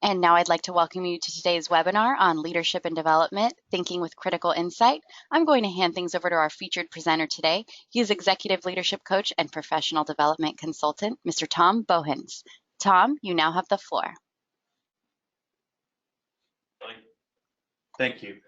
And now I'd like to welcome you to today's webinar on leadership and development, thinking with critical insight. I'm going to hand things over to our featured presenter today. He is executive leadership coach and professional development consultant, Mr. Tom Bohens. Tom, you now have the floor. Thank you.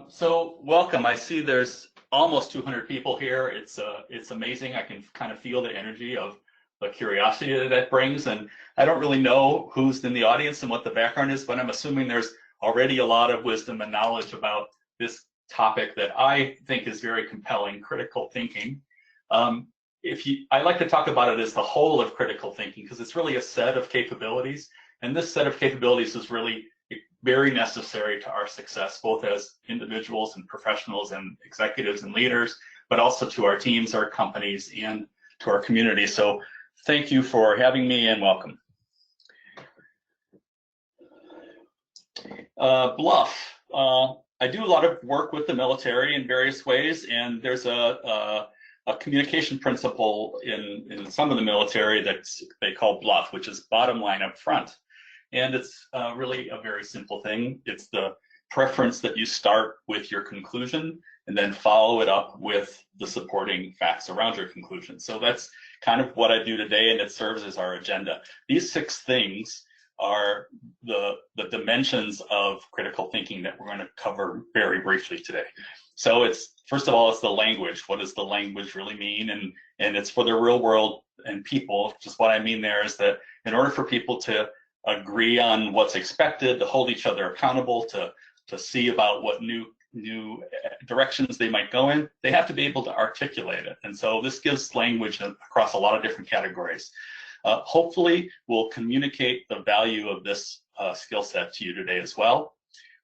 So welcome. I see there's almost 200 people here. It's amazing. I can kind of feel the energy of the curiosity that brings, and I don't really know who's in the audience and what the background is, but I'm assuming there's already a lot of wisdom and knowledge about this topic that I think is very compelling, critical thinking. I like to talk about it as the whole of critical thinking because it's really a set of capabilities, and this set of capabilities is really very necessary to our success, both as individuals and professionals and executives and leaders, but also to our teams, our companies, and to our community. So thank you for having me and welcome. BLUF. I do a lot of work with the military in various ways, and there's a communication principle in some of the military that they call BLUF, which is bottom line up front. And it's really a very simple thing. It's the preference that you start with your conclusion and then follow it up with the supporting facts around your conclusion. So that's kind of what I do today, and it serves as our agenda. These 6 things are the dimensions of critical thinking that we're going to cover very briefly today. So it's, first of all, it's the language. What does the language really mean? And it's for the real world and people. Just what I mean there is that in order for people to agree on what's expected, to hold each other accountable, to see about what new directions they might go in, they have to be able to articulate it. And so this gives language across a lot of different categories. Hopefully, we'll communicate the value of this skill set to you today as well.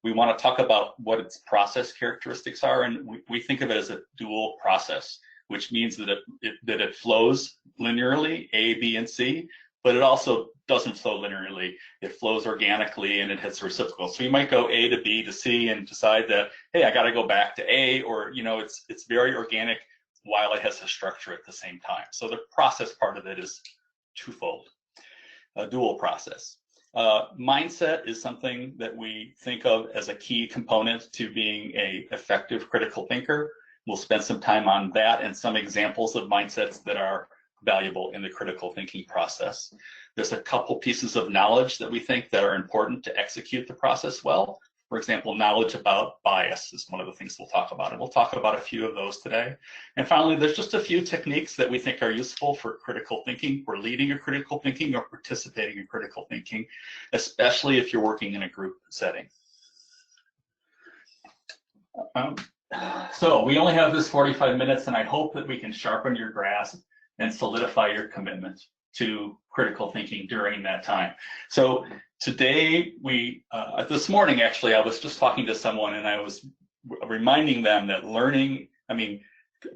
We want to talk about what its process characteristics are, and we think of it as a dual process, which means that it flows linearly, A, B, and C, but it also doesn't flow linearly. It flows organically and it hits reciprocal. So you might go A to B to C and decide that, hey, I got to go back to A, or it's very organic while it has a structure at the same time. So the process part of it is twofold, a dual process. Mindset is something that we think of as a key component to being an effective critical thinker. We'll spend some time on that and some examples of mindsets that are valuable in the critical thinking process. There's a couple pieces of knowledge that we think that are important to execute the process well. For example, knowledge about bias is one of the things we'll talk about, and we'll talk about a few of those today. And finally, there's just a few techniques that we think are useful for critical thinking, for leading a critical thinking or participating in critical thinking, especially if you're working in a group setting. So we only have this 45 minutes, and I hope that we can sharpen your grasp and solidify your commitment to critical thinking during that time. So today, this morning actually, I was just talking to someone and I was reminding them that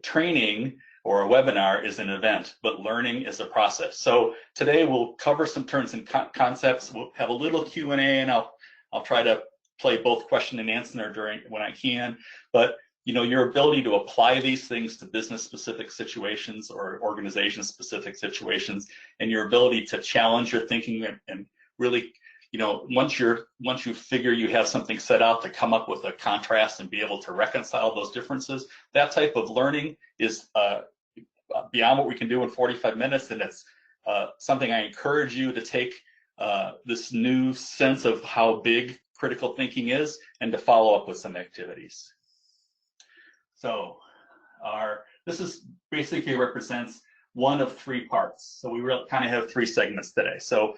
training or a webinar is an event, but learning is a process. So today we'll cover some terms and concepts. We'll have a little Q&A, and I'll try to play both question and answer when I can. But your ability to apply these things to business-specific situations or organization-specific situations, and your ability to challenge your thinking and really, once you figure you have something set out, to come up with a contrast and be able to reconcile those differences, that type of learning is beyond what we can do in 45 minutes, and it's something I encourage you to take this new sense of how big critical thinking is and to follow up with some activities. So this is basically represents one of 3 parts. So we really kind of have 3 segments today. So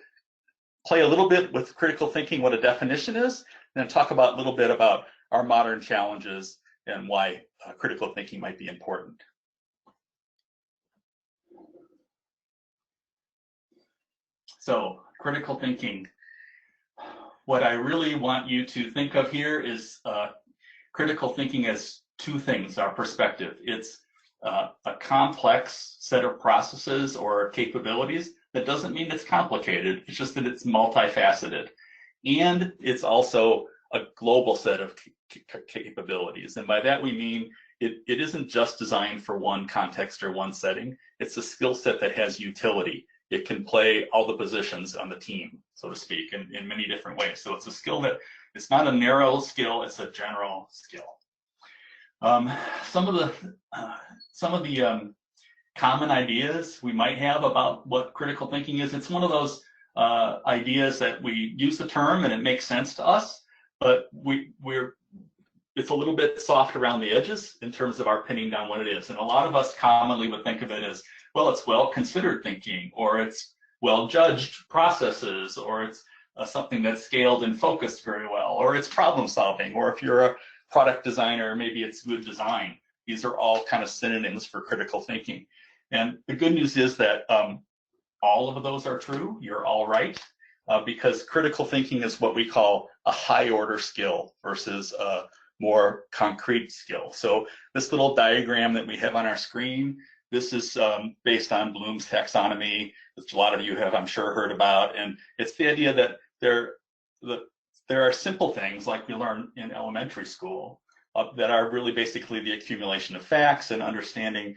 play a little bit with critical thinking, what a definition is, and then talk about a little bit about our modern challenges and why critical thinking might be important. So critical thinking, what I really want you to think of here is critical thinking as 2 things, our perspective. It's a complex set of processes or capabilities. That doesn't mean it's complicated, it's just that it's multifaceted. And it's also a global set of capabilities. And by that we mean it isn't just designed for one context or one setting. It's a skill set that has utility It can play all the positions on the team, so to speak, in many different ways. So it's a skill that it's not a narrow skill, it's a general skill. Some of the common ideas we might have about what critical thinking is. It's one of those ideas that we use the term and it makes sense to us, but it's a little bit soft around the edges in terms of our pinning down what it is. And a lot of us commonly would think of it as, well, it's well-considered thinking, or it's well-judged processes, or it's something that's scaled and focused very well, or it's problem solving, or if you're a product designer, maybe it's good design. These are all kind of synonyms for critical thinking. And the good news is that all of those are true. You're all right, because critical thinking is what we call a high order skill versus a more concrete skill. So this little diagram that we have on our screen, this is based on Bloom's taxonomy, which a lot of you have, I'm sure, heard about. And it's the idea that there are simple things like we learn in elementary school that are really basically the accumulation of facts and understanding,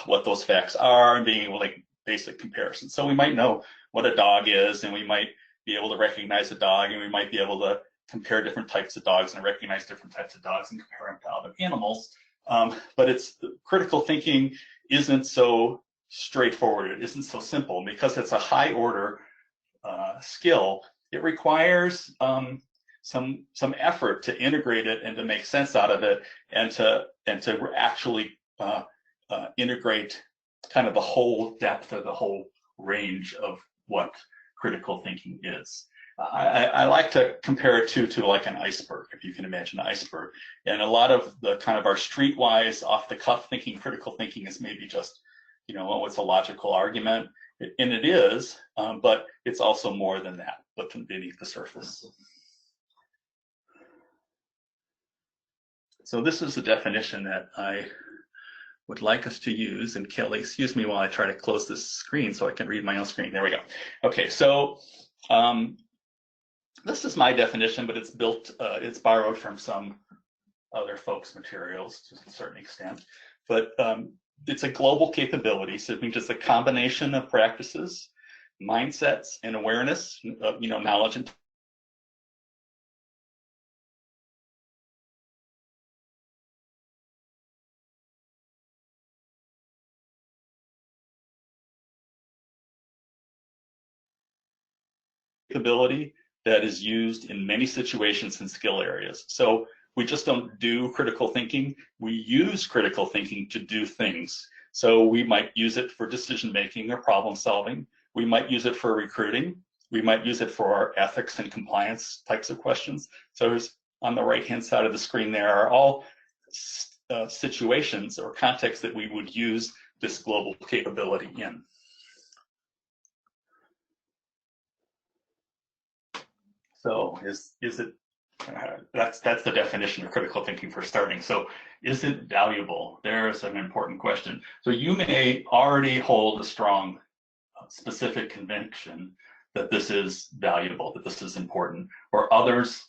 what those facts are and being able to make basic comparisons. So we might know what a dog is, and we might be able to recognize a dog, and we might be able to compare different types of dogs and recognize different types of dogs and compare them to other animals. But critical thinking isn't so straightforward. It isn't so simple because it's a high order skill. It requires some effort to integrate it and to make sense out of it, and to actually integrate kind of the whole depth or the whole range of what critical thinking is. I like to compare it to like an iceberg, if you can imagine an iceberg. And a lot of the kind of our streetwise, off-the-cuff thinking, critical thinking is maybe just, oh, it's a logical argument. And it is, but it's also more than that, but beneath the surface. So this is the definition that I would like us to use. And Kelly, excuse me while I try to close this screen so I can read my own screen. There we go. Okay, so this is my definition, but it's borrowed from some other folks' materials to a certain extent. But it's a global capability, so it means it's a combination of practices, mindsets, and awareness, knowledge and capability that is used in many situations and skill areas. So we just don't do critical thinking. We use critical thinking to do things. So we might use it for decision making or problem solving. We might use it for recruiting. We might use it for our ethics and compliance types of questions. So on the right-hand side of the screen, there are all situations or contexts that we would use this global capability in. So is it, that's the definition of critical thinking for starting. So is it valuable? There's an important question. So you may already hold a strong specific conviction that this is valuable, that this is important, or others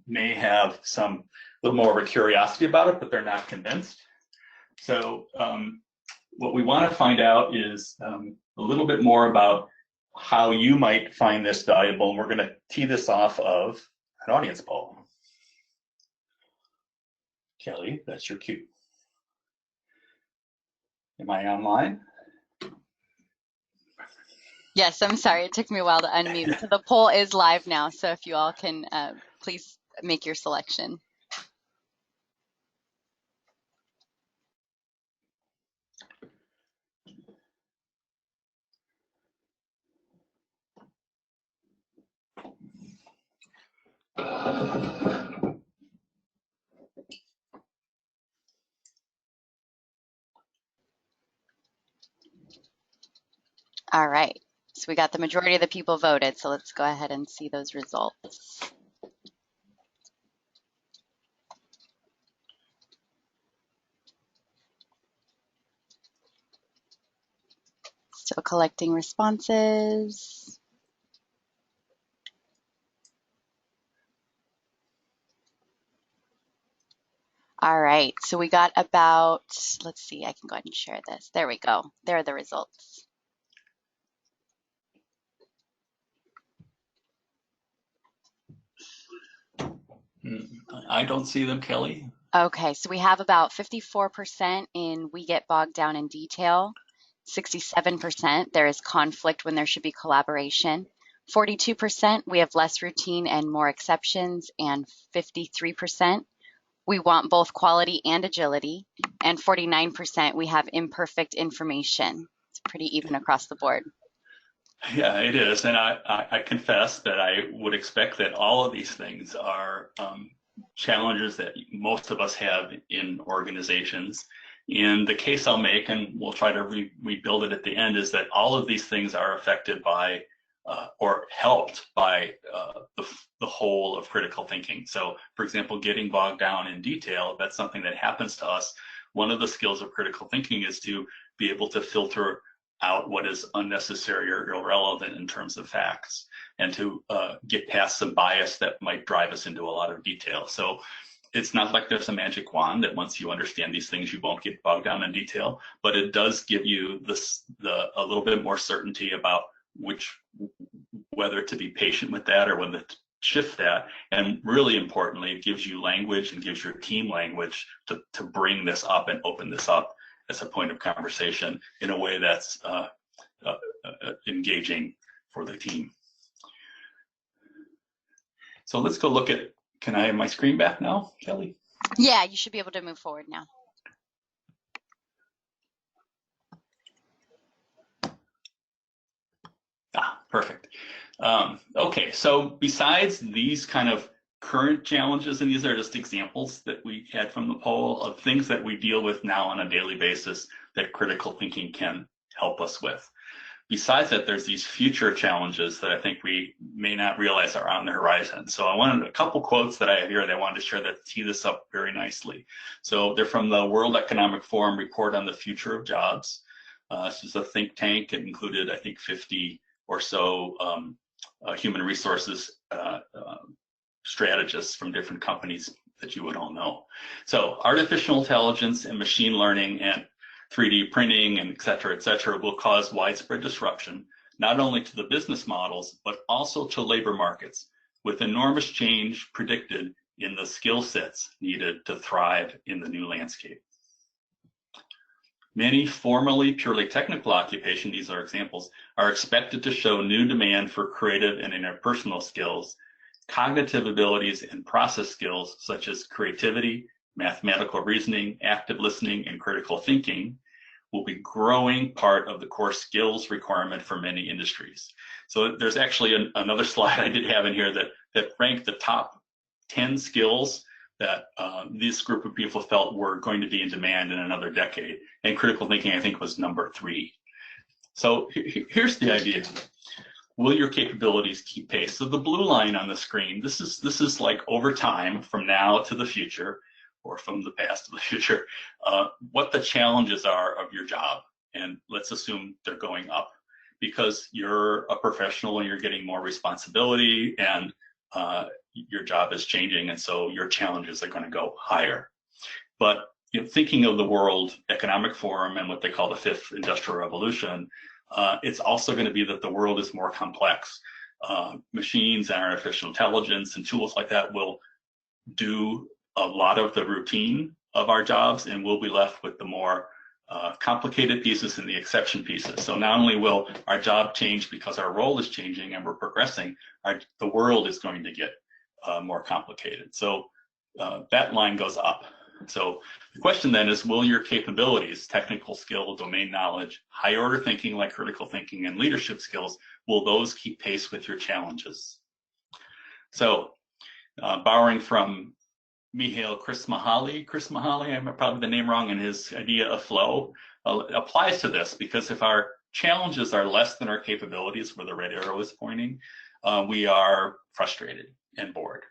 may have some little more of a curiosity about it, but they're not convinced. So what we want to find out is a little bit more about how you might find this valuable, and we're going to tee this off of an audience poll. Kelly, that's your cue. Am I online? Yes, I'm sorry. It took me a while to unmute. So the poll is live now, so if you all can please make your selection. All right, so we got the majority of the people voted, so let's go ahead and see those results. Still collecting responses. All right, so we got about, let's see, I can go ahead and share this. There we go. There are the results. I don't see them, Kelly. Okay, so we have about 54% in we get bogged down in detail, 67% there is conflict when there should be collaboration, 42% we have less routine and more exceptions, and 53% we want both quality and agility, and 49% we have imperfect information. It's pretty even across the board. Yeah, it is. And I confess that I would expect that all of these things are challenges that most of us have in organizations. And the case I'll make, and we'll try to rebuild it at the end, is that all of these things are affected by or helped by the whole of critical thinking. So, for example, getting bogged down in detail, that's something that happens to us. One of the skills of critical thinking is to be able to filter out what is unnecessary or irrelevant in terms of facts, and to get past some bias that might drive us into a lot of detail. So it's not like there's a magic wand that once you understand these things, you won't get bogged down in detail, but it does give you a little bit more certainty about whether to be patient with that or whether to shift that. And really importantly, it gives you language and gives your team language to bring this up and open this up as a point of conversation in a way that's engaging for the team. So let's go look at, can I have my screen back now, Kelly? Yeah, you should be able to move forward now. Perfect. Okay, so besides these kind of current challenges, and these are just examples that we had from the poll of things that we deal with now on a daily basis that critical thinking can help us with. Besides that, there's these future challenges that I think we may not realize are on the horizon. So I wanted a couple quotes that I have here that I wanted to share that tee this up very nicely. So they're from the World Economic Forum report on the future of jobs. This is a think tank. It included, I think, 50 or so human resources strategists from different companies that you would all know. So artificial intelligence and machine learning and 3D printing and et cetera, will cause widespread disruption, not only to the business models, but also to labor markets, with enormous change predicted in the skill sets needed to thrive in the new landscape. Many formerly purely technical occupations, these are examples, are expected to show new demand for creative and interpersonal skills, cognitive abilities, and process skills such as creativity, mathematical reasoning, active listening, and critical thinking will be growing part of the core skills requirement for many industries. So there's actually another slide I did have in here that ranked the top 10 skills that this group of people felt were going to be in demand in another decade. And critical thinking, I think, was number 3. So here's the idea. Will your capabilities keep pace? So the blue line on the screen, this is like over time, from now to the future, or from the past to the future, what the challenges are of your job. And let's assume they're going up because you're a professional and you're getting more responsibility, and your job is changing, and so your challenges are going to go higher. But thinking of the World Economic Forum and what they call the 5th Industrial Revolution, it's also going to be that the world is more complex. Machines and artificial intelligence and tools like that will do a lot of the routine of our jobs, and we'll be left with the more complicated pieces and the exception pieces. So not only will our job change because our role is changing and we're progressing, the world is going to get more complicated. So that line goes up. So the question then is, will your capabilities, technical skill, domain knowledge, high order thinking like critical thinking, and leadership skills, will those keep pace with your challenges? So borrowing from Mihail Csikszentmihalyi, I'm probably the name wrong, and his idea of flow applies to this, because if our challenges are less than our capabilities, where the red arrow is pointing, we are frustrated and bored.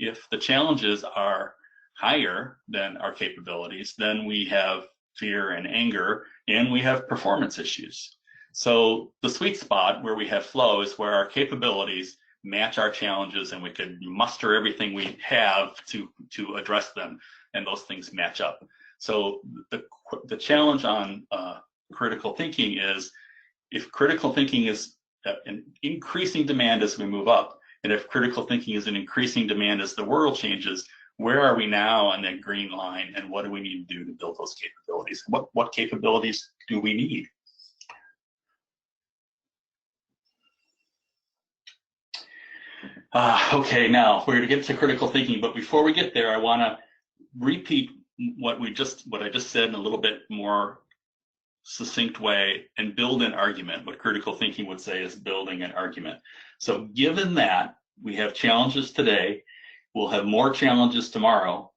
If the challenges are higher than our capabilities, then we have fear and anger, and we have performance issues. So the sweet spot where we have flow is where our capabilities match our challenges, and we could muster everything we have to address them, and those things match up. So the challenge on critical thinking is, if critical thinking is an increasing demand as we move up, And if critical thinking is an increasing demand as the world changes, where are we now on that green line, and what do we need to do to build those capabilities? What capabilities do we need? Okay, now we're going to get to critical thinking, but before we get there, I want to repeat what I just said in a little bit more succinct way and build an argument. What critical thinking would say is building an argument. So given that we have challenges today, we'll have more challenges tomorrow,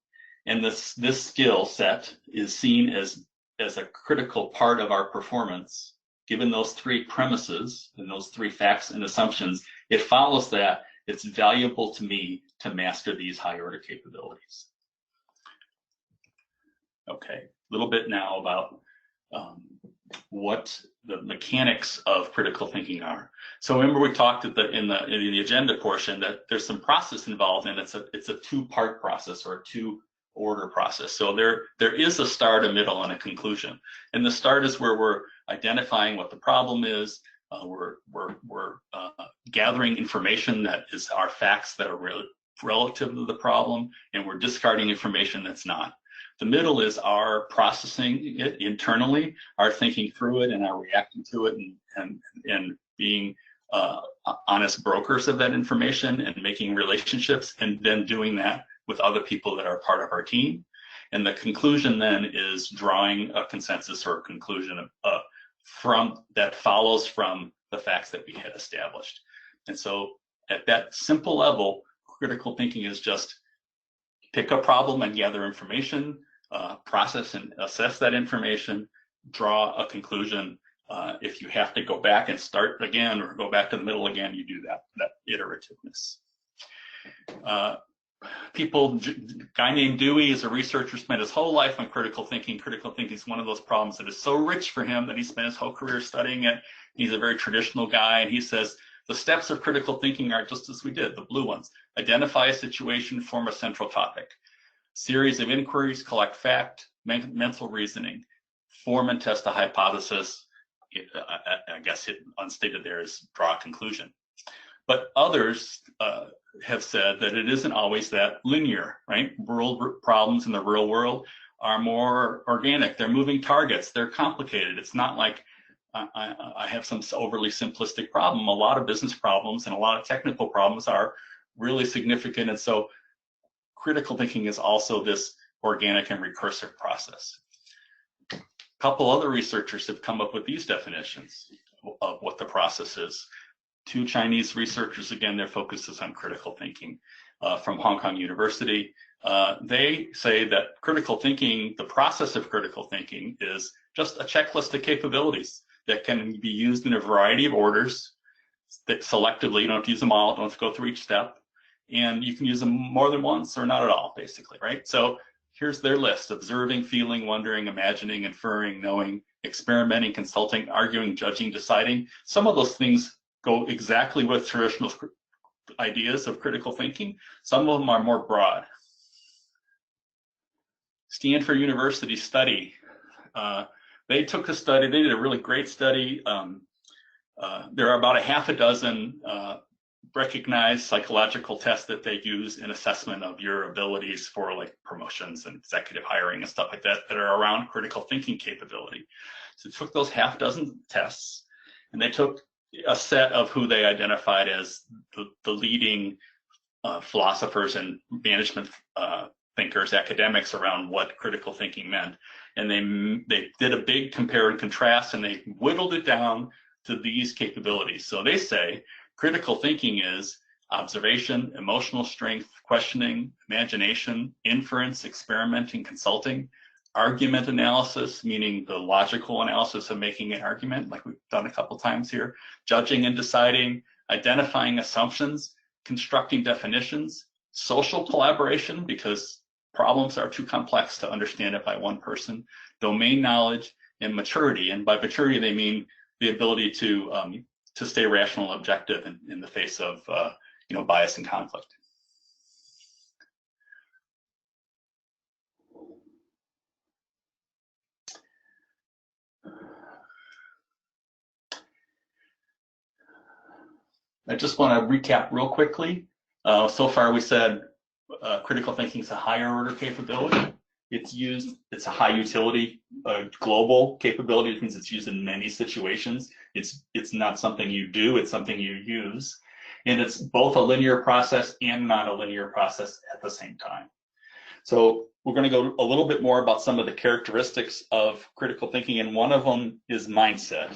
and this skill set is seen as a critical part of our performance. Given those three premises and those three facts and assumptions, it follows that it's valuable to me to master these high order capabilities. Okay, a little bit now about what the mechanics of critical thinking are. So remember we talked in the agenda portion that there's some process involved, and it's a two-part process or a two-order process. So there is a start, a middle, and a conclusion. And the start is where we're identifying what the problem is. We're gathering information that is our facts that are relative to the problem, and we're discarding information that's not. The middle is our processing it internally, our thinking through it, and our reacting to it, and being honest brokers of that information and making relationships, and then doing that with other people that are part of our team. And the conclusion then is drawing a consensus or a conclusion that follows from the facts that we had established. And so at that simple level, critical thinking is just pick a problem and gather information, process and assess that information, draw a conclusion. If you have to go back and start again or go back to the middle again, you do that iterativeness. Guy named Dewey is a researcher, spent his whole life on critical thinking. Critical thinking is one of those problems that is so rich for him that he spent his whole career studying it. He's a very traditional guy, and he says the steps of critical thinking are just as we did, the blue ones. Identify a situation, form a central topic. Series of inquiries, collect fact, mental reasoning, form and test a hypothesis. I guess it unstated there is draw a conclusion. But others have said that it isn't always that linear, right? World problems in the real world are more organic. They're moving targets. They're complicated. It's not like I have some overly simplistic problem. A lot of business problems and a lot of technical problems are really significant. And so critical thinking is also this organic and recursive process. A couple other researchers have come up with these definitions of what the process is. Two Chinese researchers, again, their focus is on critical thinking from Hong Kong University. They say that critical thinking, the process of critical thinking, is just a checklist of capabilities that can be used in a variety of orders that selectively. You don't have to use them all, don't have to go through each step. And you can use them more than once or not at all, basically, right? So here's their list: observing, feeling, wondering, imagining, inferring, knowing, experimenting, consulting, arguing, judging, deciding. Some of those things go exactly with traditional ideas of critical thinking. Some of them are more broad. Stanford University study. They took a study, they did a really great study. There are about a half a dozen recognized psychological tests that they use in assessment of your abilities for like promotions and executive hiring and stuff like that that are around critical thinking capability. So they took those half dozen tests and they took a set of who they identified as the leading philosophers and management thinkers, academics around what critical thinking meant. And they did a big compare and contrast, and they whittled it down to these capabilities. So they say critical thinking is observation, emotional strength, questioning, imagination, inference, experimenting, consulting, argument analysis, meaning the logical analysis of making an argument, like we've done a couple times here, judging and deciding, identifying assumptions, constructing definitions, social collaboration, because problems are too complex to understand it by one person, domain knowledge, and maturity. And by maturity, they mean the ability to stay rational and objective in the face of bias and conflict. I just want to recap real quickly. So far we said critical thinking is a higher order capability. It's a high utility, global capability. It means it's used in many situations. It's not something you do, it's something you use. And it's both a linear process and not a linear process at the same time. So we're going to go a little bit more about some of the characteristics of critical thinking, and one of them is mindset.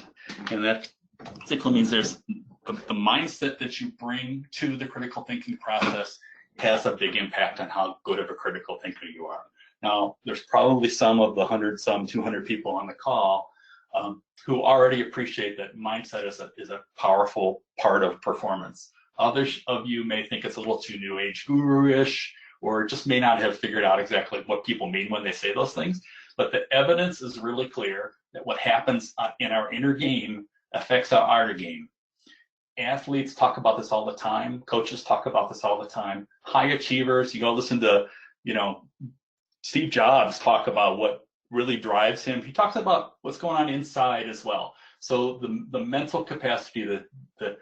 And that basically means there's the mindset that you bring to the critical thinking process has a big impact on how good of a critical thinker you are. Now, there's probably some of the 200 people on the call who already appreciate that mindset is a powerful part of performance. Others of you may think it's a little too new age guru-ish, or just may not have figured out exactly what people mean when they say those things. But the evidence is really clear that what happens in our inner game affects our outer game. Athletes talk about this all the time. Coaches talk about this all the time. High achievers, you go listen to, Steve Jobs talk about what really drives him. He talks about what's going on inside as well. So the mental capacity, the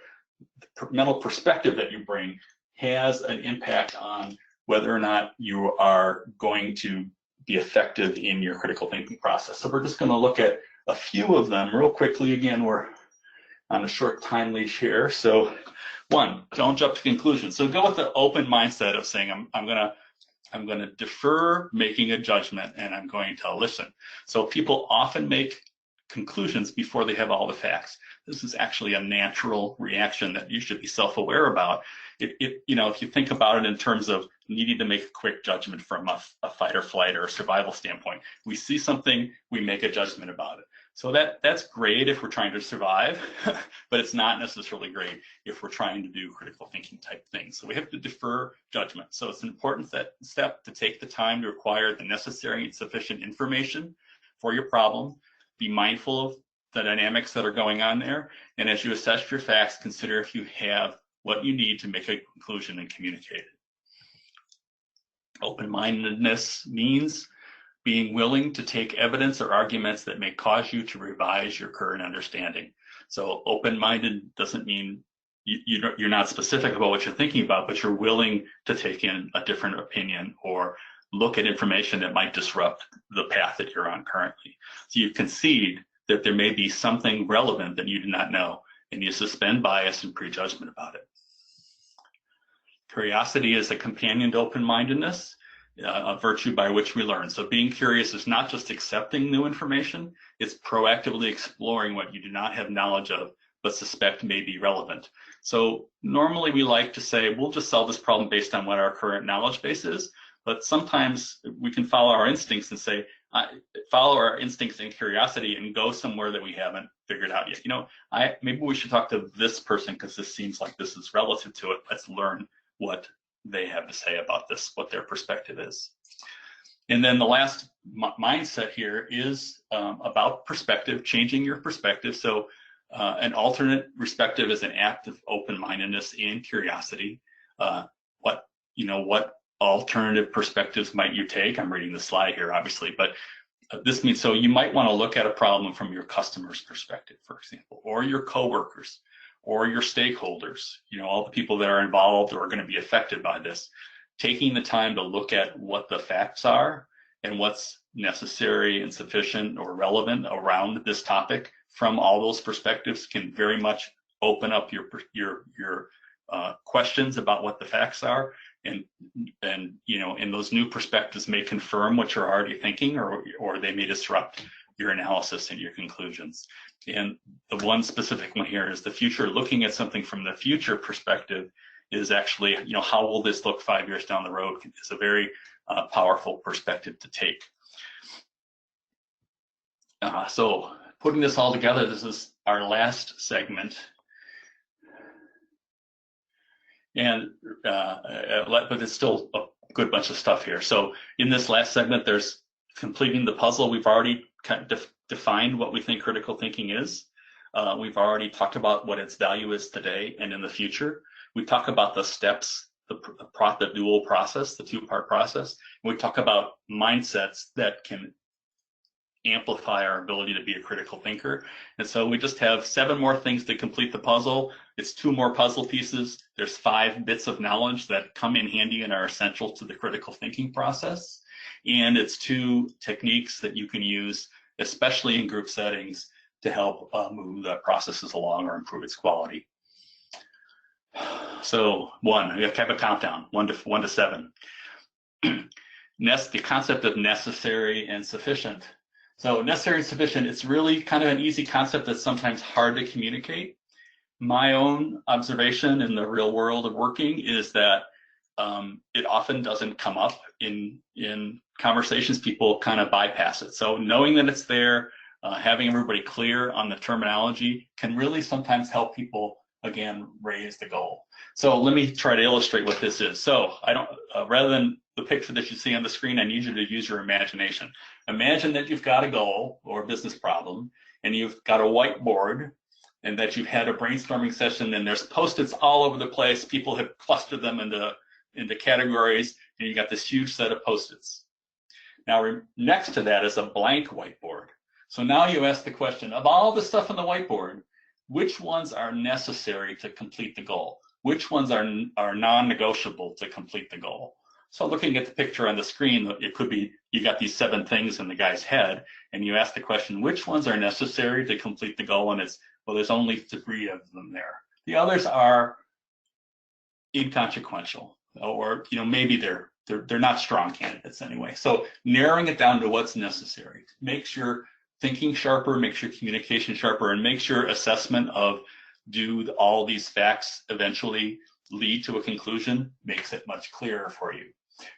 mental perspective that you bring has an impact on whether or not you are going to be effective in your critical thinking process. So we're just going to look at a few of them real quickly. Again, we're on a short time leash here. So one, don't jump to conclusions. So go with the open mindset of saying, I'm going to defer making a judgment and I'm going to listen. So people often make conclusions before they have all the facts. This is actually a natural reaction that you should be self-aware about. If you think about it in terms of needing to make a quick judgment from a fight or flight or a survival standpoint, we see something, we make a judgment about it. So that's great if we're trying to survive, but it's not necessarily great if we're trying to do critical thinking type things. So we have to defer judgment. So it's an important step to take the time to acquire the necessary and sufficient information for your problem. Be mindful of the dynamics that are going on there. And as you assess your facts, consider if you have what you need to make a conclusion and communicate it. Open-mindedness means being willing to take evidence or arguments that may cause you to revise your current understanding. So open-minded doesn't mean you're not specific about what you're thinking about, but you're willing to take in a different opinion or look at information that might disrupt the path that you're on currently. So you concede that there may be something relevant that you do not know, and you suspend bias and prejudgment about it. Curiosity is a companion to open-mindedness, a virtue by which we learn. So being curious is not just accepting new information, it's proactively exploring what you do not have knowledge of, but suspect may be relevant. So normally we like to say, we'll just solve this problem based on what our current knowledge base is, but sometimes we can follow our instincts and say, follow our instincts and curiosity and go somewhere that we haven't figured out yet. Maybe we should talk to this person because this seems like this is relative to it. Let's learn what they have to say about this, what their perspective is. And then the last mindset here is about perspective, changing your perspective. So an alternate perspective is an act of open-mindedness and curiosity. What alternative perspectives might you take? I'm reading the slide here, obviously, but this means, so you might want to look at a problem from your customer's perspective, for example, or your coworkers, or your stakeholders, all the people that are involved or are going to be affected by this. Taking the time to look at what the facts are and what's necessary and sufficient or relevant around this topic from all those perspectives can very much open up your questions about what the facts are, and those new perspectives may confirm what you're already thinking, or they may disrupt your analysis and your conclusions. And the one specific one here is the future. Looking at something from the future perspective is actually, how will this look 5 years down the road? It's a very powerful perspective to take. So putting this all together, this is our last segment. And but it's still a good bunch of stuff here. So in this last segment, there's completing the puzzle. We've already kind of defined what we think critical thinking is. We've already talked about what its value is today and in the future. We talk about the steps, the dual process, the two-part process. We talk about mindsets that can amplify our ability to be a critical thinker. And so we just have 7 more things to complete the puzzle. It's 2 more puzzle pieces. There's 5 bits of knowledge that come in handy and are essential to the critical thinking process. And it's 2 techniques that you can use, especially in group settings, to help move the processes along or improve its quality. So 1, we have a countdown, 1 to 7. The concept of necessary and sufficient. So necessary and sufficient, it's really kind of an easy concept that's sometimes hard to communicate. My own observation in the real world of working is that it often doesn't come up in conversations. People kind of bypass it. So knowing that it's there, having everybody clear on the terminology can really sometimes help people, again, raise the goal. So let me try to illustrate what this is. So I don't, rather than the picture that you see on the screen, I need you to use your imagination. Imagine that you've got a goal or a business problem, and you've got a whiteboard, and that you've had a brainstorming session, and there's Post-its all over the place. People have clustered them into categories, and you got this huge set of Post-its. Now, next to that is a blank whiteboard. So now you ask the question, of all the stuff on the whiteboard, which ones are necessary to complete the goal? Which ones are non-negotiable to complete the goal? So looking at the picture on the screen, it could be you got these 7 things in the guy's head, and you ask the question, which ones are necessary to complete the goal? And it's, well, there's only 3 of them there. The others are inconsequential, or maybe they're not strong candidates anyway. So narrowing it down to what's necessary makes your thinking sharper, makes your communication sharper, and makes your assessment of do all these facts eventually lead to a conclusion, makes it much clearer for you.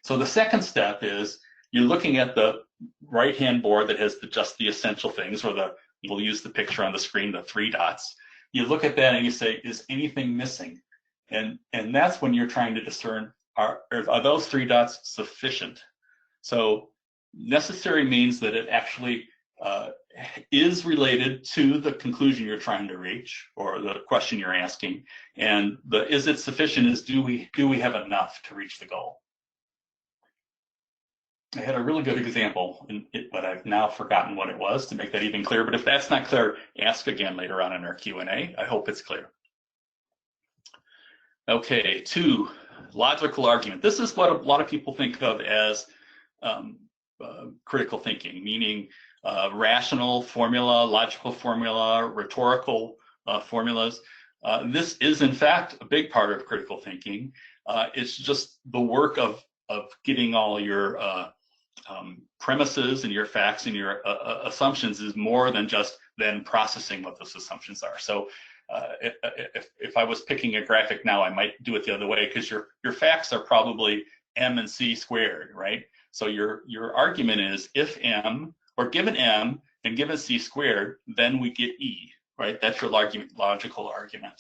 So the second step is you're looking at the right-hand board that has just the essential things, or we'll use the picture on the screen, the 3 dots. You look at that and you say, is anything missing? And that's when you're trying to discern, are those 3 dots sufficient? So necessary means that it actually is related to the conclusion you're trying to reach, or the question you're asking. And the is it sufficient is do we have enough to reach the goal? I had a really good example, but I've now forgotten what it was to make that even clearer. But if that's not clear, ask again later on in our Q&A. I hope it's clear. Okay, 2, logical argument. This is what a lot of people think of as critical thinking, meaning rational formula, logical formula, rhetorical formulas. This is, in fact, a big part of critical thinking. It's just the work of getting all your premises and your facts and your assumptions is more than just then processing what those assumptions are. So if I was picking a graphic now, I might do it the other way, because your facts are probably m and c squared, right? So your argument is, if m, or given m and given c squared, then we get e, right? That's your logical argument.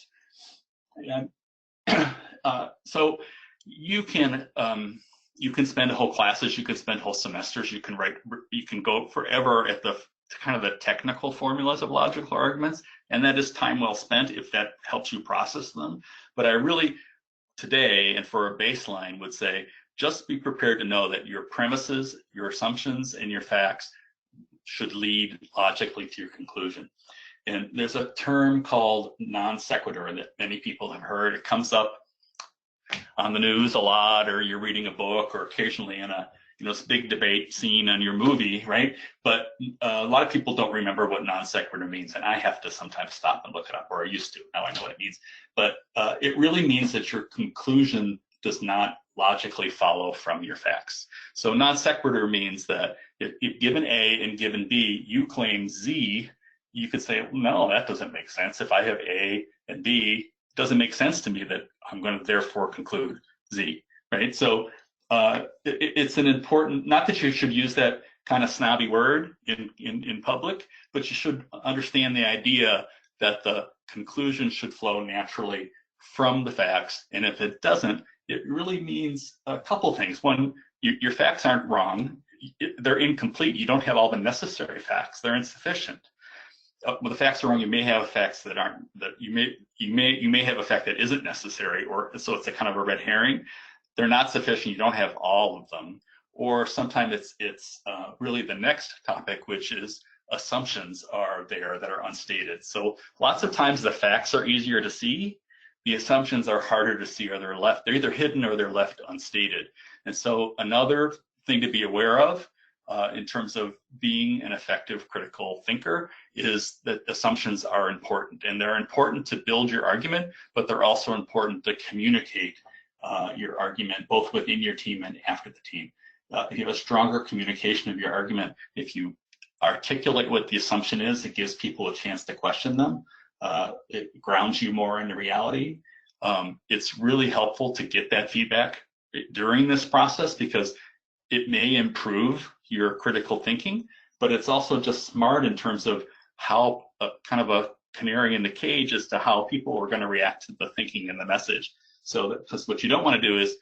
And so you can spend whole classes, you can spend whole semesters, you can go forever at the kind of the technical formulas of logical arguments, and that is time well spent if that helps you process them. But I really, today, and for a baseline, would say, just be prepared to know that your premises, your assumptions, and your facts should lead logically to your conclusion. And there's a term called non sequitur that many people have heard. It comes up on the news a lot, or you're reading a book, or occasionally in a big debate scene on your movie, right? But a lot of people don't remember what non sequitur means, and I have to sometimes stop and look it up, or I used to. Now I know what it means. But it really means that your conclusion does not logically follow from your facts. So non sequitur means that if given A and given B, you claim Z, you could say, no, that doesn't make sense. If I have A and B, it doesn't make sense to me that I'm going to therefore conclude Z, right? So it's an important, not that you should use that kind of snobby word in public, but you should understand the idea that the conclusion should flow naturally from the facts. And if it doesn't, it really means a couple things. One, your facts aren't wrong. They're incomplete. You don't have all the necessary facts. They're insufficient. When the facts are wrong, you may have facts that aren't, that you may have a fact that isn't necessary, or so it's a kind of a red herring. They're not sufficient. You don't have all of them, or sometimes it's really the next topic, which is assumptions are there that are unstated. So lots of times the facts are easier to see. The assumptions are harder to see, or they're either hidden or they're left unstated. And so another thing to be aware of in terms of being an effective critical thinker is that assumptions are important, and they're important to build your argument, but they're also important to communicate your argument both within your team and after the team. If you have a stronger communication of your argument, if you articulate what the assumption is, it gives people a chance to question them. It grounds you more into reality. It's really helpful to get that feedback during this process because it may improve your critical thinking, but it's also just smart in terms of how kind of a canary in the cage as to how people are going to react to the thinking and the message. So because what you don't want to do is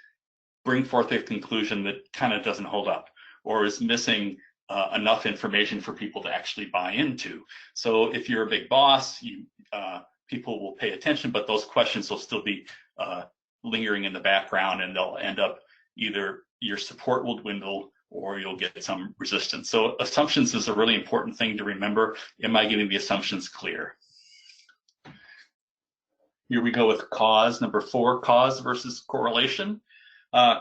bring forth a conclusion that kind of doesn't hold up or is missing enough information for people to actually buy into. So if you're a big boss, people will pay attention, but those questions will still be lingering in the background, and they'll end up either your support will dwindle or you'll get some resistance. So assumptions is a really important thing to remember. Am I getting the assumptions clear? Here we go with cause. Number 4, cause versus correlation.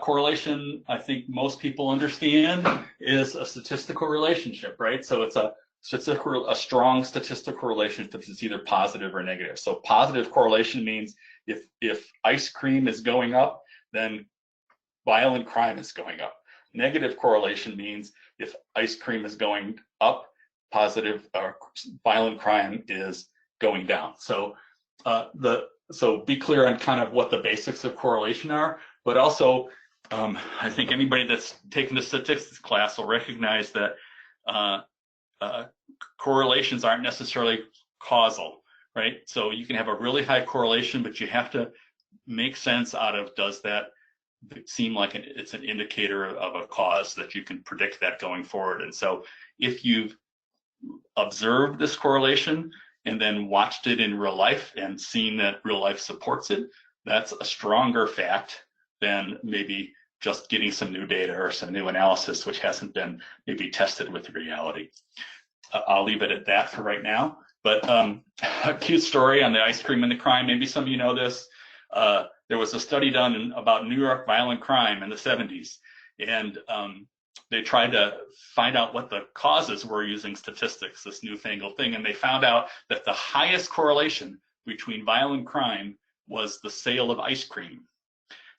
Correlation, I think most people understand, is a statistical relationship, right? So it's a strong statistical relationship that's either positive or negative. So positive correlation means if ice cream is going up, then violent crime is going up. Negative correlation means if ice cream is going up, violent crime is going down. So so be clear on kind of what the basics of correlation are, but also I think anybody that's taken the statistics class will recognize that correlations aren't necessarily causal, right? So you can have a really high correlation, but you have to make sense out of, does that seem like it's an indicator of a cause that you can predict that going forward? And so if you've observed this correlation and then watched it in real life and seen that real life supports it, that's a stronger fact than maybe just getting some new data or some new analysis which hasn't been maybe tested with reality. I'll leave it at that for right now. But a cute story on the ice cream and the crime, maybe some of you know this. There was a study done about New York violent crime in the 70s, and they tried to find out what the causes were using statistics, this newfangled thing, and they found out that the highest correlation between violent crime was the sale of ice cream.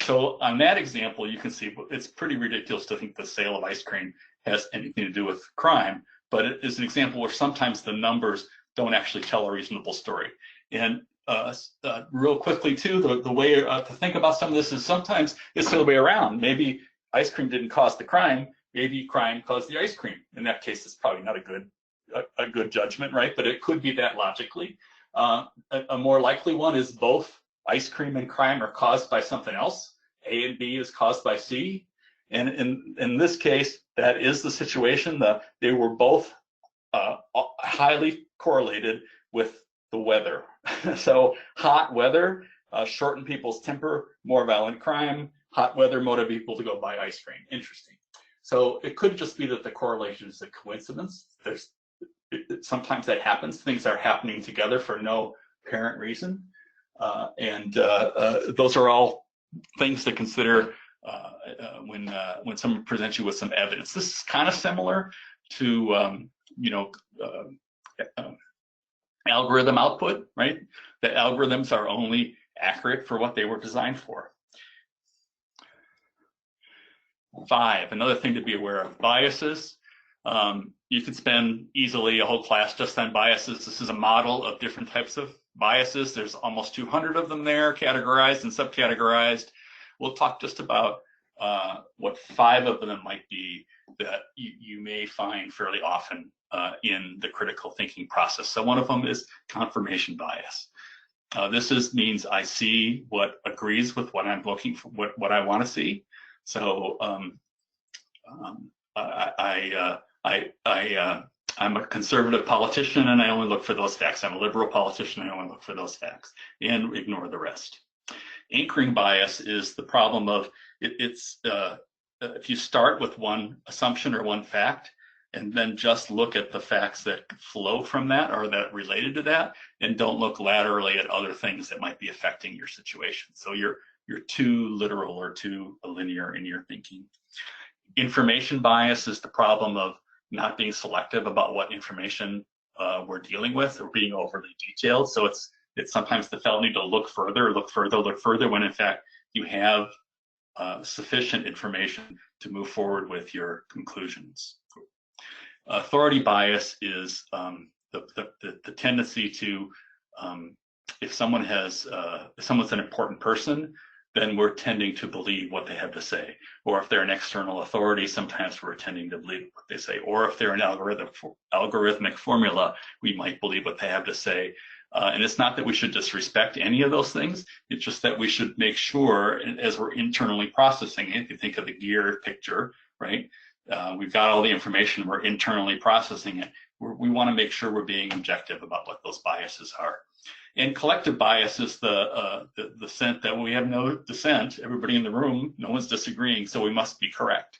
So on that example, you can see it's pretty ridiculous to think the sale of ice cream has anything to do with crime, but it is an example where sometimes the numbers don't actually tell a reasonable story. And real quickly too, the way to think about some of this is sometimes it's the other way around. Maybe ice cream didn't cause the crime, maybe crime caused the ice cream. In that case, it's probably not a good judgment, right? But it could be that logically. A more likely one is both ice cream and crime are caused by something else. A and B is caused by C. And in this case, that is the situation. They were both highly correlated with the weather. So hot weather shorten people's temper, more violent crime. Hot weather motivate people to go buy ice cream. Interesting. So it could just be that the correlation is a coincidence. Sometimes that happens. Things are happening together for no apparent reason. And those are all things to consider when someone presents you with some evidence. This is kind of similar to algorithm output, right? The algorithms are only accurate for what they were designed for. 5, another thing to be aware of, biases. You could spend easily a whole class just on biases. This is a model of different types of biases. There's almost 200 of them there, categorized and subcategorized. We'll talk just about what 5 of them might be that you may find fairly often in the critical thinking process. So one of them is confirmation bias. This means I see what agrees with what I'm looking for, what I want to see. So I'm a conservative politician and I only look for those facts. I'm a liberal politician and I only look for those facts and ignore the rest. Anchoring bias is the problem of it's if you start with one assumption or one fact, and then just look at the facts that flow from that or that related to that, and don't look laterally at other things that might be affecting your situation. So you're too literal or too linear in your thinking. Information bias is the problem of not being selective about what information we're dealing with, or being overly detailed. So it's sometimes the fellow need to look further, when in fact you have sufficient information to move forward with your conclusions. Authority bias is the tendency to, if someone's an important person, then we're tending to believe what they have to say. Or if they're an external authority, sometimes we're tending to believe what they say. Or if they're an algorithmic formula, we might believe what they have to say. And it's not that we should disrespect any of those things. It's just that we should make sure, as we're internally processing it, if you think of the gear picture, right? We've got all the information, we're internally processing it. We want to make sure we're being objective about what those biases are. And collective bias is the sense that we have no dissent. Everybody in the room, no one's disagreeing, so we must be correct.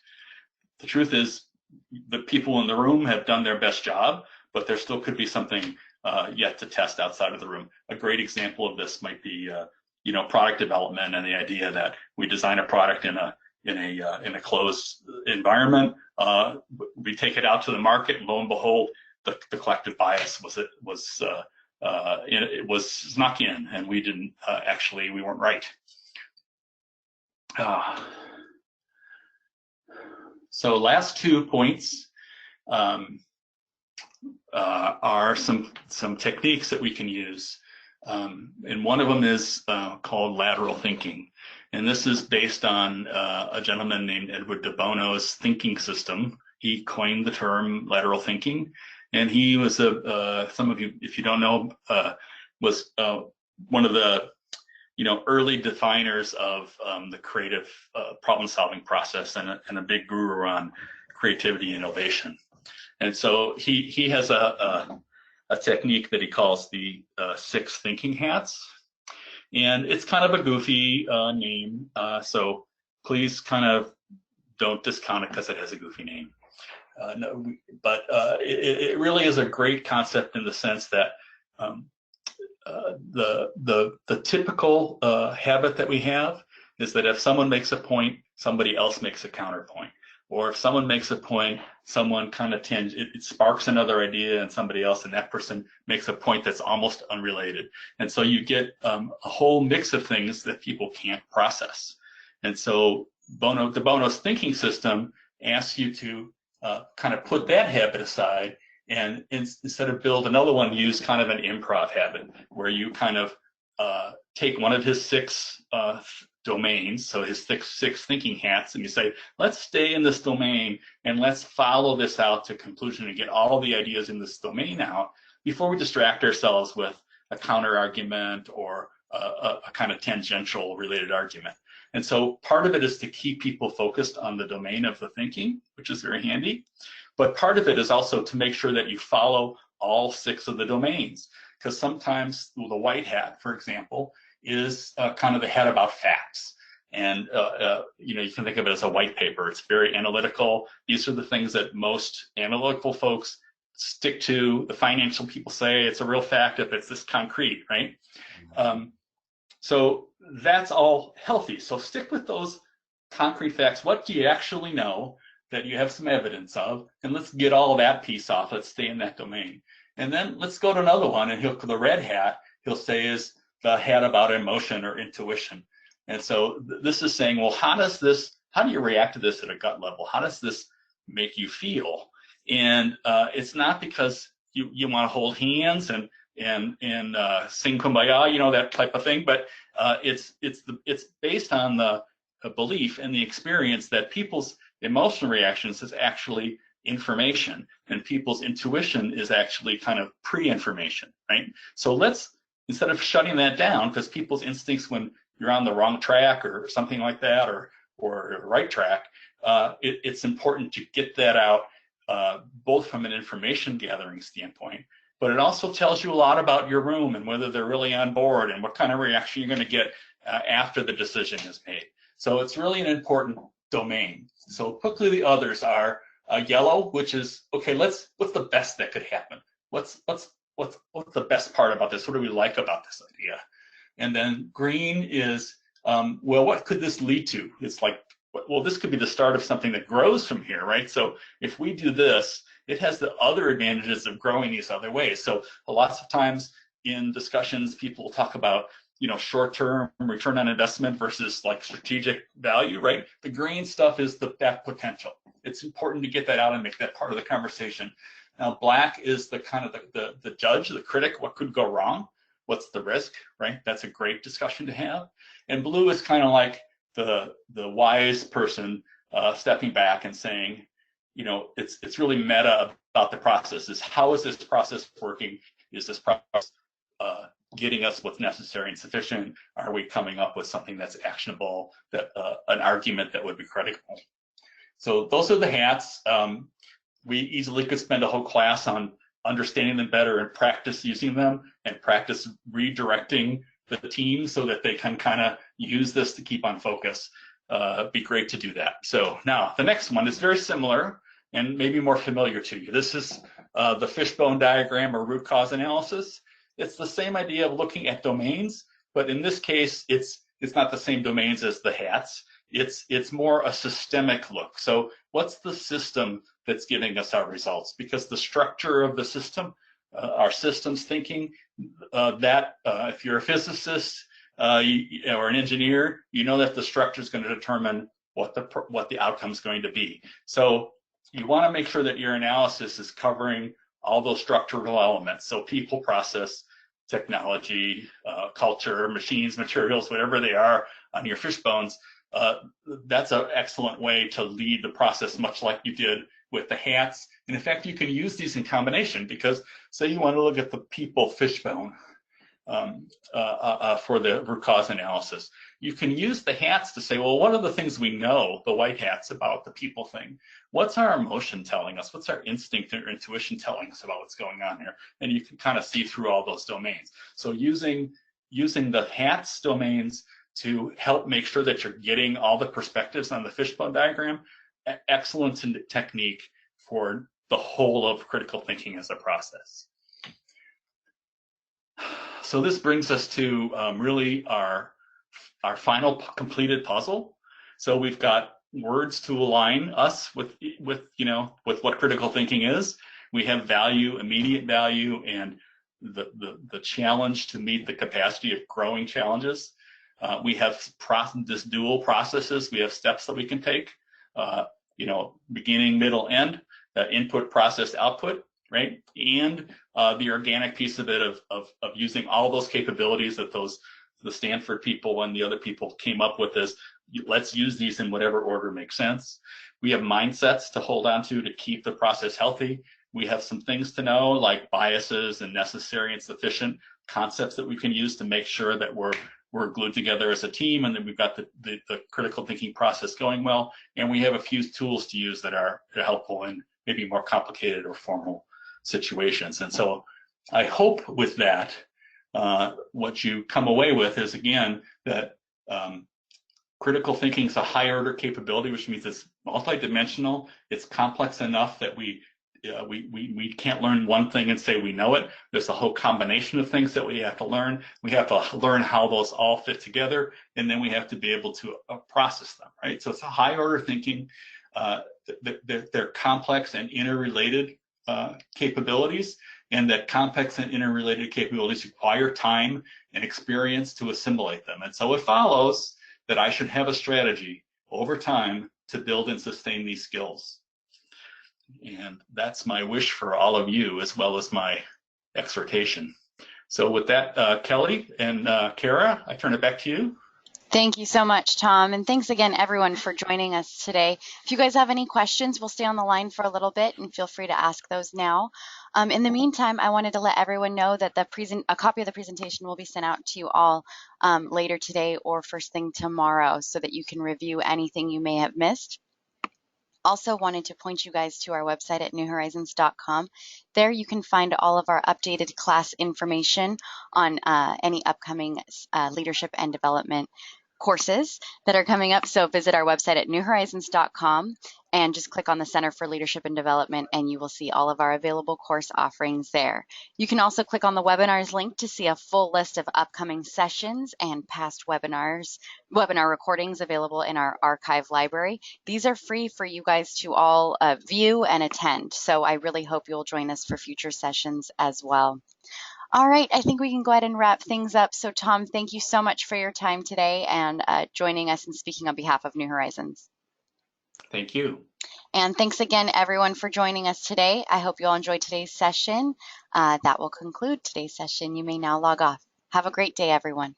The truth is, the people in the room have done their best job, but there still could be something yet to test outside of the room. A great example of this might be, product development, and the idea that we design a product in a closed environment. We take it out to the market, and lo and behold, the collective bias it was snuck in, and we didn't we weren't right. So last 2 points are some techniques that we can use, and one of them is called lateral thinking, and this is based on a gentleman named Edward de Bono's thinking system. He coined the term lateral thinking, and he was some of you, if you don't know, was one of the early definers of the creative problem-solving process, and a big guru on creativity and innovation. And so he has a technique that he calls the 6 thinking hats, and it's kind of a goofy name, so please kind of don't discount it because it has a goofy name. No, but it really is a great concept in the sense that the typical habit that we have is that if someone makes a point, somebody else makes a counterpoint. Or if someone makes a point, someone kind of it sparks another idea, and somebody else, and that person makes a point that's almost unrelated. And so you get a whole mix of things that people can't process. And so de Bono's thinking system asks you to kind of put that habit aside, and instead of build another one, use kind of an improv habit where you kind of take one of his 6 domains, so his six thinking hats, and you say, let's stay in this domain and let's follow this out to conclusion and get all the ideas in this domain out before we distract ourselves with a counter argument or a kind of tangential related argument. And so part of it is to keep people focused on the domain of the thinking, which is very handy. But part of it is also to make sure that you follow all 6 of the domains, because sometimes the white hat, for example, is kind of the hat about facts. And you can think of it as a white paper. It's very analytical. These are the things that most analytical folks stick to. The financial people say it's a real fact if it's this concrete, right? So that's all healthy. So stick with those concrete facts. What do you actually know that you have some evidence of? And let's get all that piece off. Let's stay in that domain. And then let's go to another one, and the red hat, he'll say, is the hat about emotion or intuition. And so this is saying, well, how do you react to this at a gut level? How does this make you feel? And it's not because you want to hold hands and sing Kumbaya, that type of thing, but it's based on the belief and the experience that people's emotional reactions is actually information, and people's intuition is actually kind of pre-information, right? So instead of shutting that down, because people's instincts when you're on the wrong track or something like that, or right track, it's important to get that out, both from an information gathering standpoint, but it also tells you a lot about your room and whether they're really on board and what kind of reaction you're going to get after the decision is made. So it's really an important domain. So quickly the others are yellow, which is, okay, what's the best that could happen? What's the best part about this? What do we like about this idea? And then green is, well, what could this lead to? It's like, well, this could be the start of something that grows from here, right? So if we do this, it has the other advantages of growing these other ways. So lots of times in discussions, people talk about, short-term return on investment versus like strategic value, right? The green stuff is that potential. It's important to get that out and make that part of the conversation. Now, black is the kind of the judge, the critic, what could go wrong? What's the risk, right? That's a great discussion to have. And blue is kind of like the wise person stepping back and saying, it's really meta about the process. Is how is this process working? Is this process getting us what's necessary and sufficient? Are we coming up with something that's actionable, that an argument that would be credible? So those are the hats. We easily could spend a whole class on understanding them better and practice using them and practice redirecting the team so that they can kind of use this to keep on focus. Be great to do that. So now the next one is very similar and maybe more familiar to you. This is the fishbone diagram or root cause analysis. It's the same idea of looking at domains, but in this case, it's not the same domains as the hats. It's more a systemic look. So what's the system that's giving us our results? Because the structure of the system, our systems thinking, if you're a physicist or an engineer, you know that the structure is going to determine what the outcome is going to be. So you want to make sure that your analysis is covering all those structural elements. So people, process, technology, culture, machines, materials, whatever they are on your fish bones. That's an excellent way to lead the process, much like you did with the hats. And in fact, you can use these in combination because say you want to look at the people fishbone for the root cause analysis. You can use the hats to say, well, what are the things we know, the white hats, about the people thing? What's our emotion telling us? What's our instinct or intuition telling us about what's going on here? And you can kind of see through all those domains. So using the hats domains to help make sure that you're getting all the perspectives on the fishbone diagram, excellent technique for the whole of critical thinking as a process. So this brings us to really our final completed puzzle. So we've got words to align us with what critical thinking is. We have value, immediate value, and the challenge to meet the capacity of growing challenges. We have this dual processes. We have steps that we can take, beginning, middle, end, input, process, output, right? And the organic piece of it of using all those capabilities that the Stanford people and the other people came up with is, let's use these in whatever order makes sense. We have mindsets to hold on to keep the process healthy. We have some things to know, like biases and necessary and sufficient concepts that we can use to make sure that we're glued together as a team, and then we've got the critical thinking process going well. And we have a few tools to use that are helpful in maybe more complicated or formal situations. And so I hope with that, what you come away with is, again, that critical thinking is a high order capability, which means it's multidimensional. It's complex enough that we can't learn one thing and say we know it. There's a whole combination of things that we have to learn. We have to learn how those all fit together, and then we have to be able to process them, right? So it's a high order thinking. They're complex and interrelated capabilities, and that complex and interrelated capabilities require time and experience to assimilate them. And so it follows that I should have a strategy over time to build and sustain these skills. And that's my wish for all of you, as well as my exhortation. So with that, Kelly and Kara, I turn it back to you. Thank you so much, Tom. And thanks again, everyone, for joining us today. If you guys have any questions, we'll stay on the line for a little bit, and feel free to ask those now. In the meantime, I wanted to let everyone know that a copy of the presentation will be sent out to you all later today or first thing tomorrow, so that you can review anything you may have missed. Also wanted to point you guys to our website at newhorizons.com. There you can find all of our updated class information on any upcoming leadership and development courses that are coming up. So visit our website at newhorizons.com and just click on the Center for Leadership and Development, and you will see all of our available course offerings there. You can also click on the webinars link to see a full list of upcoming sessions and past webinar recordings available in our archive library. These are free for you guys to all view and attend. So I really hope you'll join us for future sessions as well. All right, I think we can go ahead and wrap things up. So Tom, thank you so much for your time today and joining us and speaking on behalf of New Horizons. Thank you. And thanks again, everyone, for joining us today. I hope you all enjoyed today's session. That will conclude today's session. You may now log off. Have a great day, everyone.